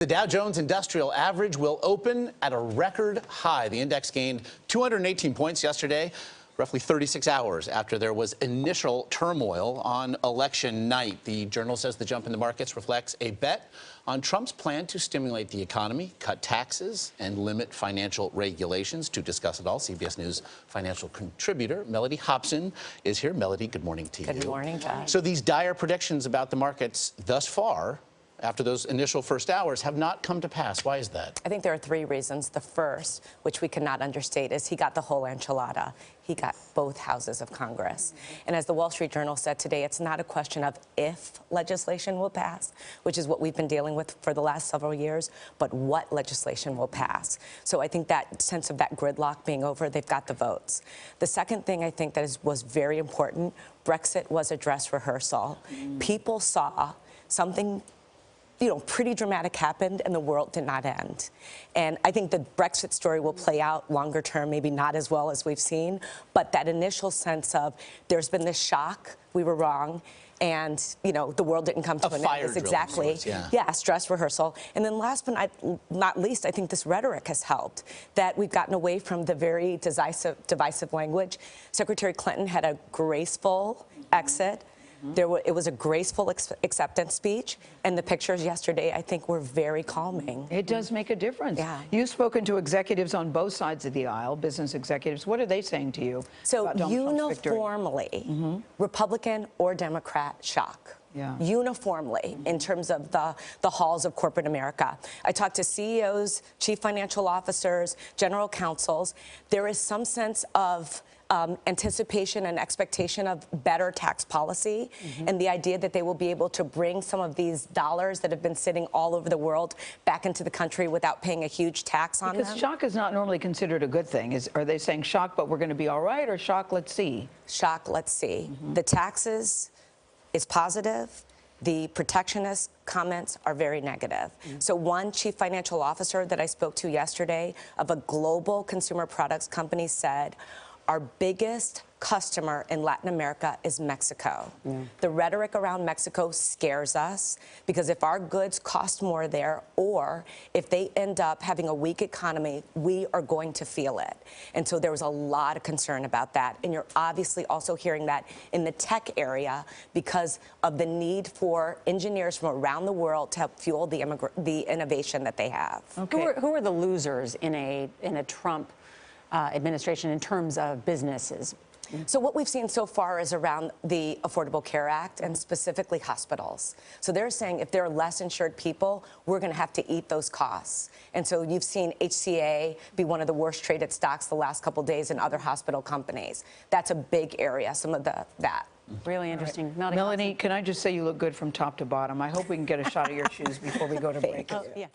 The Dow Jones Industrial Average will open at a record high. The index gained 218 points yesterday, roughly 36 hours after there was initial turmoil on election night. The Journal says the jump in the markets reflects a bet on Trump's plan to stimulate the economy, cut taxes, and limit financial regulations. To discuss it all, CBS News financial contributor Mellody Hobson is here. Mellody, good morning to you. Good morning, Josh. So these dire predictions about the markets thus far, after those initial first hours, have not come to pass. Why is that? I think there are three reasons. The first, which we cannot understate, is he got the whole enchilada. He got both houses of Congress. And as the Wall Street Journal said today, it's not a question of if legislation will pass, which is what we've been dealing with for the last several years, but what legislation will pass. So I think that sense of that gridlock being over, they've got the votes. The second thing I think that was very important, Brexit was a dress rehearsal. People saw something pretty dramatic happened, and the world did not end. And I think the Brexit story will play out longer term, maybe not as well as we've seen, but that initial sense of there's been this shock, we were wrong, and the world didn't come to an end. It's exactly, stress rehearsal. And then last but not least, I think this rhetoric has helped, that we've gotten away from the very divisive language. Secretary Clinton had a graceful exit. It was a graceful acceptance speech, and the pictures yesterday, I think, were very calming. It does make a difference. Yeah. You've spoken to executives on both sides of the aisle, business executives. What are they saying to you? So uniformly, Republican or Democrat, shock. Yeah. Uniformly, in terms of the halls of corporate America. I talked to CEOs, chief financial officers, general counsels. There is some sense of anticipation and expectation of better tax policy, and the idea that they will be able to bring some of these dollars that have been sitting all over the world back into the country without paying a huge tax on them. Because shock is not normally considered a good thing. Are they saying shock, but we're going to be all right, or shock, let's see? Shock, let's see. The taxes is positive. The protectionist comments are very negative. So one chief financial officer that I spoke to yesterday of a global consumer products company said, our biggest customer in Latin America is Mexico. The rhetoric around Mexico scares us, because if our goods cost more there, or if they end up having a weak economy, we are going to feel it. And so there was a lot of concern about that. And you're obviously also hearing that in the tech area because of the need for engineers from around the world to help fuel the innovation that they have. Okay. Who are the losers in a Trump administration in terms of businesses? So what we've seen so far is around the Affordable Care Act, and specifically hospitals. So they're saying if there are less insured people, we're going to have to eat those costs. And so you've seen HCA be one of the worst traded stocks the last couple of days, and other hospital companies. That's a big area, some of that. Really interesting. Right. Mellody, can I just say you look good from top to bottom? I hope we can get a shot of your shoes before we go to break. Yeah.